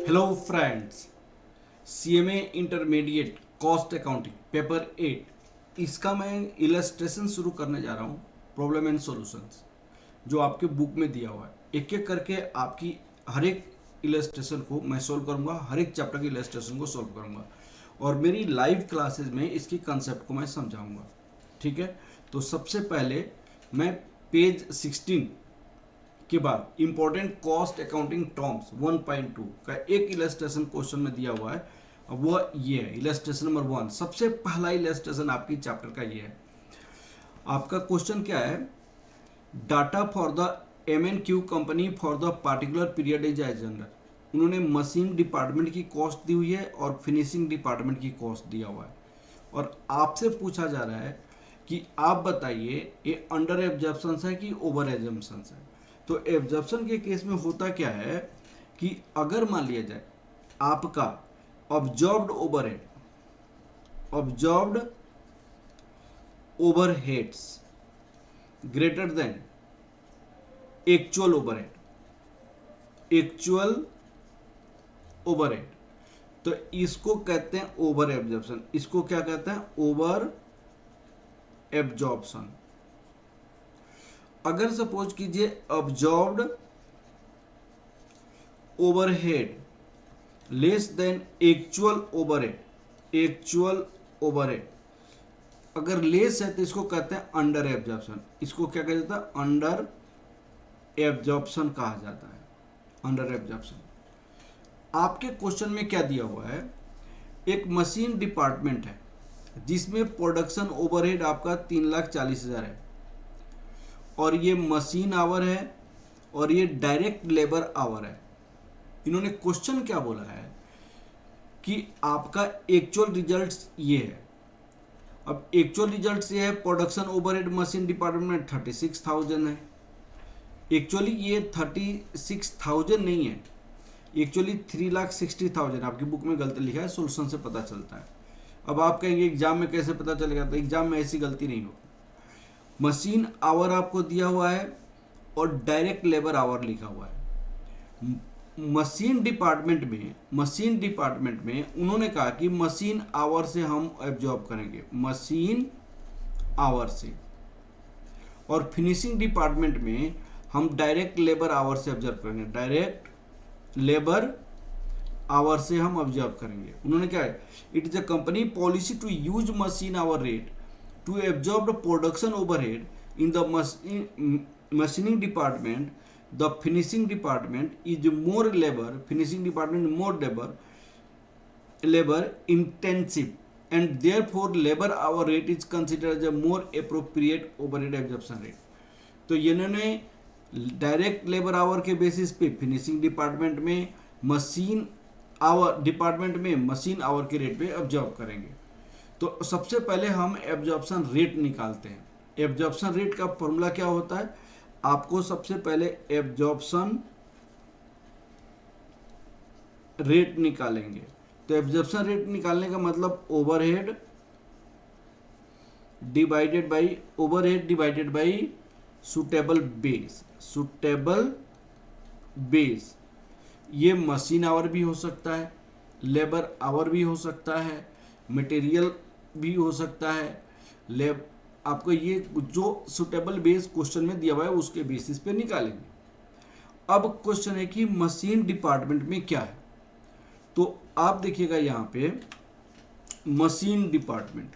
Hello friends, CMA intermediate cost accounting paper 8 इसका मैं illustration शुरू करने जा रहा हूँ। प्रॉब्लम एंड सॉल्यूशंस जो आपके बुक में दिया हुआ है, एक एक करके आपकी हर एक इलस्ट्रेशन को मैं सॉल्व करूँगा, हर एक चैप्टर की इलस्ट्रेशन को सॉल्व करूँगा और मेरी लाइव क्लासेस में इसकी कंसेप्ट को मैं समझाऊँगा। ठीक है, तो सबसे पहले मैं पेज 16 के बाद इंपॉर्टेंट कॉस्ट अकाउंटिंग टर्म्स 1.2 का एक इलस्ट्रेशन क्वेश्चन में दिया हुआ है। अब वह ये है इलस्ट्रेशन नंबर 1। सबसे पहला इलस्ट्रेशन आपकी चैप्टर का ये है। आपका क्वेश्चन क्या है? Data for the M&Q company for the particular period is as under. उन्होंने मशीन डिपार्टमेंट की कॉस्ट दी हुई है और फिनिशिंग डिपार्टमेंट की कॉस्ट दिया हुआ है और आपसे पूछा जा रहा है कि आप बताइए ये अंडर एब्जॉर्प्शन है कि ओवर एजम्पशन है। तो एब्जॉर्प्शन के केस में होता क्या है कि अगर मान लिया जाए आपका absorbed overheads greater than actual overhead, तो इसको कहते हैं ओवर एब्जॉर्प्शन। इसको क्या कहते हैं? Over absorption. अगर सपोज कीजिए absorbed overhead less than actual overhead, अगर लेस है तो इसको कहते हैं अंडर एब्जॉर्प्शन। इसको क्या कहा जाता है? अंडर एब्जॉर्प्शन कहा जाता है। Under absorption. आपके क्वेश्चन में क्या दिया हुआ है? एक मशीन डिपार्टमेंट है जिसमें प्रोडक्शन ओवरहेड आपका 3,40,000 है और ये मशीन आवर है और ये डायरेक्ट लेबर आवर है। इन्होंने क्वेश्चन क्या बोला है कि आपका एक्चुअल रिजल्ट्स ये है। अब एक्चुअल रिजल्ट्स ये है, प्रोडक्शन ओवरहेड मशीन डिपार्टमेंट में 36,000 है। एक्चुअली ये 36,000 नहीं है, एक्चुअली 3,60,000 आपकी बुक में गलती लिखा है, सोल्यूशन से पता चलता है। अब आप कहेंगे एग्जाम में कैसे पता चलेगा? तो एग्जाम में ऐसी गलती नहीं होगी। मशीन आवर आपको दिया हुआ है और डायरेक्ट लेबर आवर लिखा हुआ है। मशीन डिपार्टमेंट में उन्होंने कहा कि मशीन आवर से हम एब्जॉर्ब करेंगे, मशीन आवर से, और फिनिशिंग डिपार्टमेंट में हम डायरेक्ट लेबर आवर से ऑब्जर्व करेंगे, डायरेक्ट लेबर आवर से हम ऑब्जर्व करेंगे। उन्होंने क्या है? It is a company policy to use machine hour rate to absorb the production overhead in the machining department. The finishing department is more labour intensive and therefore labor hour rate is considered as a more appropriate overhead absorption rate। तो इन्होंने direct labour our के basis पे finishing department में machine our के rate पे absorb करेंगे। तो सबसे पहले हम एब्जॉर्प्शन रेट निकालते हैं। एब्जॉर्प्शन रेट का फॉर्मूला क्या होता है? आपको सबसे पहले एब्जॉर्प्शन रेट निकालेंगे। तो एब्जॉर्प्शन रेट निकालने का मतलब overhead divided by suitable base. ये मशीन आवर भी हो सकता है, लेबर आवर भी हो सकता है, मटेरियल भी हो सकता है। आपको ये जो सुटेबल बेस क्वेश्चन में दिया हुआ है उसके बेसिस पे निकालेंगे। अब क्वेश्चन है कि मशीन डिपार्टमेंट में क्या है। तो आप देखिएगा यहाँ पे machine department,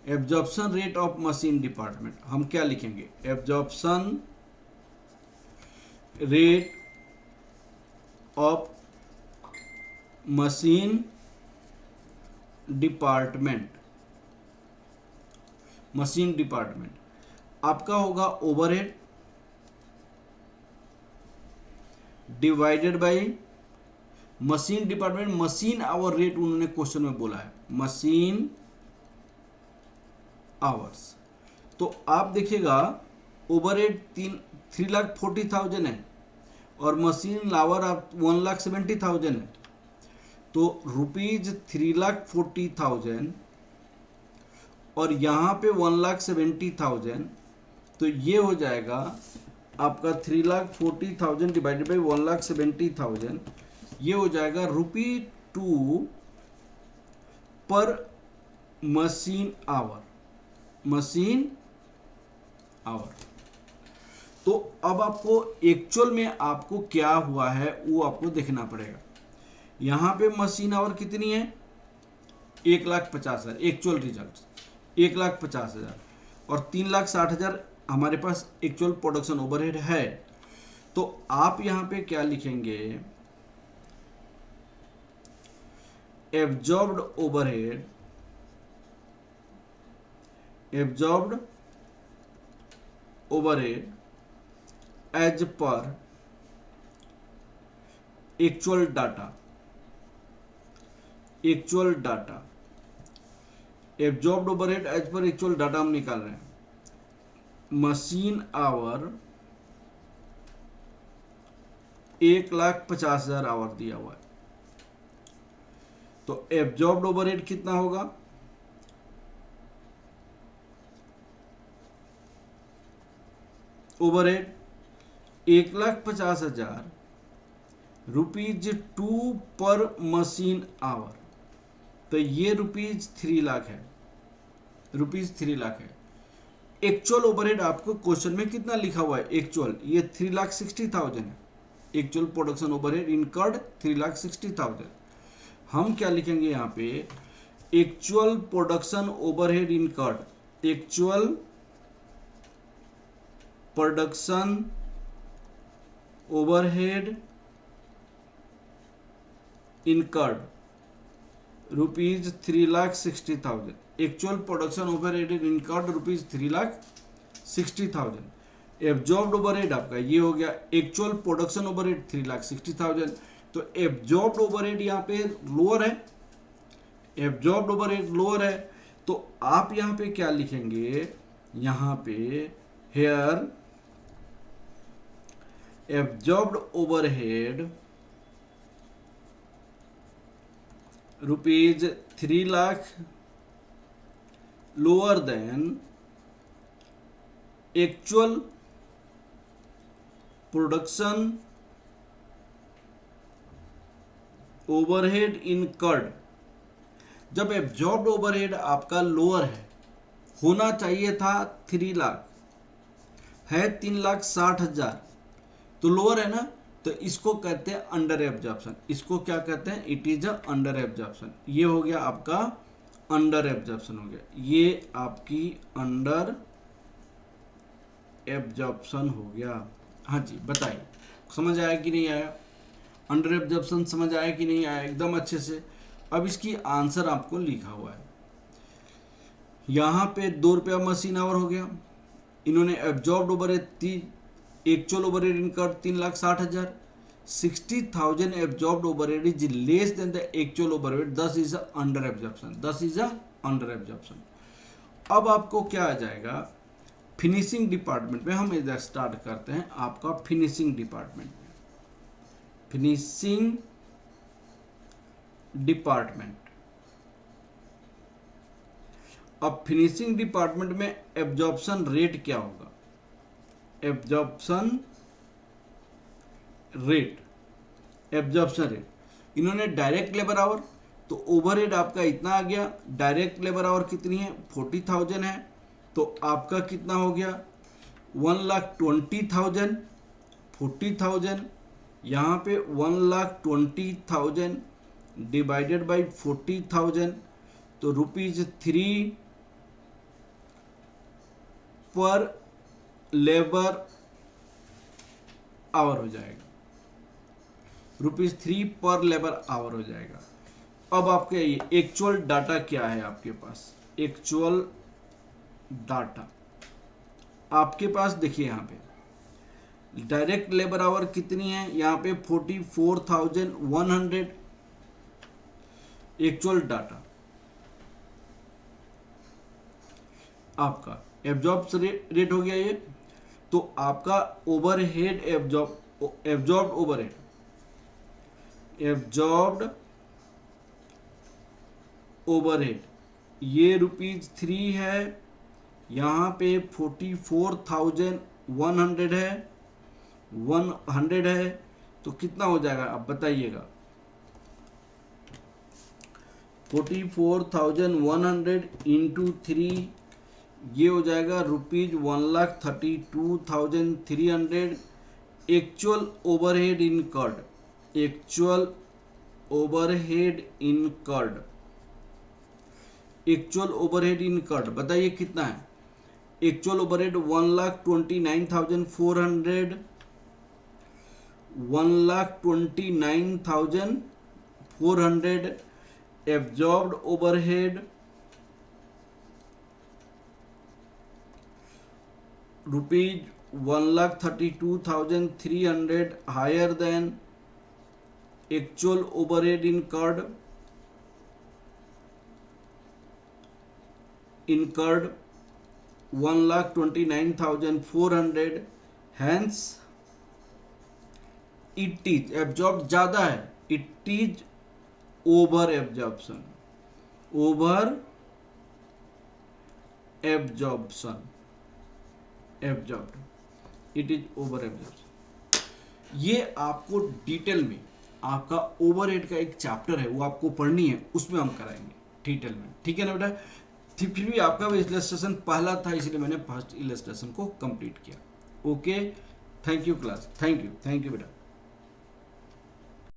absorption rate of machine department हम क्या लिखेंगे? Absorption rate of machine department आपका होगा overhead divided by machine department. Machine hour rate उन्होंने क्वेश्चन में बोला है, मशीन आवर्स। तो आप देखिएगा ओवरहेड 3,40,000 है और मशीन आवर आप 1,70,000 है। तो रुपीज 3,40,000 और यहाँ पे 1,70,000, तो ये हो जाएगा आपका 3,40,000 डिवाइडेड बाई 1,70,000, ये हो जाएगा ₹2 पर मशीन आवर, मशीन आवर। तो अब आपको एक्चुअल में आपको क्या हुआ है वो आपको देखना पड़ेगा। यहाँ पे मशीन आवर कितनी है? 1,50,000 एक्चुअल रिजल्ट 1,50,000 और 3,60,000 हमारे पास एक्चुअल प्रोडक्शन ओवरहेड है। तो आप यहाँ पे क्या लिखेंगे? Absorbed overhead, absorbed overhead as per actual data, actual data, absorbed overhead as per actual data हम निकाल रहे हैं। मशीन आवर 1,50,000 आवर दिया हुआ है, तो एब्जॉर्ब्ड ओवरहेड कितना होगा? ओवरहेड 1,50,000 ₹2 पर मशीन आवर, तो ये ₹3 लाख है, ₹3 लाख है। एक्चुअल ओवरहेड आपको क्वेश्चन में कितना लिखा हुआ है? एक्चुअल ये 3,60,000 है। Actual production overhead incurred 3,60,000। हम क्या लिखेंगे यहाँ पे? Actual production overhead incurred, actual production overhead incurred ₹3,60,000। Actual production overhead incurred ₹3,60,000। Absorbed overhead आपका ये हो गया। Actual production overhead 3,60,000। तो एब्जॉर्ब्ड ओवरहेड यहाँ पे लोअर है, एब्जॉर्ब्ड ओवरहेड लोअर है। तो आप यहाँ पे क्या लिखेंगे? यहाँ पे here absorbed overhead ₹3 lakh lower than actual production overhead incurred. जब एब्जॉर्ब्ड ओवरहेड आपका लोअर है, होना चाहिए था 3 लाख, है 3,60,000, तो लोअर है ना, तो इसको कहते हैं अंडर एब्जॉर्प्शन। इसको क्या कहते हैं? It is a under absorption. ये हो गया आपका अंडर एब्जॉर्प्शन हो गया, ये आपकी अंडर एब्जॉर्प्शन हो गया। हाँ जी बताइए, समझ आया कि नहीं आया? अंडर एब्जॉर्प्शन समझ आया कि नहीं आया? एकदम अच्छे से। अब इसकी आंसर आपको लिखा हुआ है यहाँ पे। ₹2 मशीन आवर हो गया। इन्होंने absorbed overhead, actual overhead incurred 3,60,000, 60,000 absorbed overhead is less than the actual overhead, दस इज अंडर एब्जॉर्प्शन, दस इज अंडर एब्जॉर्प्शन। अब आपको क्या आ जाएगा? फिनिशिंग डिपार्टमेंट में हम इधर स्टार्ट करते हैं। आपका फिनिशिंग डिपार्टमेंट, फिनिशिंग डिपार्टमेंट। अब फिनिशिंग डिपार्टमेंट में एब्जॉर्प्शन रेट क्या होगा? Absorption rate, absorption rate. इन्होंने डायरेक्ट लेबर आवर, तो ओवरहेड आपका इतना आ गया। डायरेक्ट लेबर आवर कितनी है? 40,000 है, तो आपका कितना हो गया? 1,20,000, 40,000, यहाँ पे 1,20,000 डिवाइडेड बाई 40,000, तो ₹3 पर लेबर आवर हो जाएगा, ₹3 पर लेबर आवर हो जाएगा। अब आपके एक्चुअल डाटा क्या है आपके पास? एक्चुअल डाटा आपके पास देखिए, यहाँ पे डायरेक्ट लेबर आवर कितनी है? यहाँ पे 44,100 एक्चुअल डाटा। आपका एब्जॉर्ब रेट हो गया ये। तो आपका overhead absorbed overhead, absorbed overhead ये ₹3 है। यहाँ पे 44,100 है, 100 है, तो कितना हो जाएगा आप बताइएगा? 44,100 इंटू 3, ये हो जाएगा ₹1,32,300 actual overhead incurred, actual overhead incurred, actual overhead incurred बताइए कितना है। Actual overhead 1,29,400, 1,29,400 absorbed overhead ₹1,32,300 higher than actual overhead incurred 1,29,400, hence it is absorb ज्यादा है, it is over absorption, over absorption, absorbed, it is over absorption. ये आपको detail में आपका overhead का एक चैप्टर है वो आपको पढ़नी है, उसमें हम कराएंगे डिटेल में, ठीक है ना बेटा। फिर भी आपका इलस्ट्रेशन पहला था इसलिए मैंने फर्स्ट इलस्ट्रेशन को कंप्लीट किया। Okay, thank you class, thank you बेटा।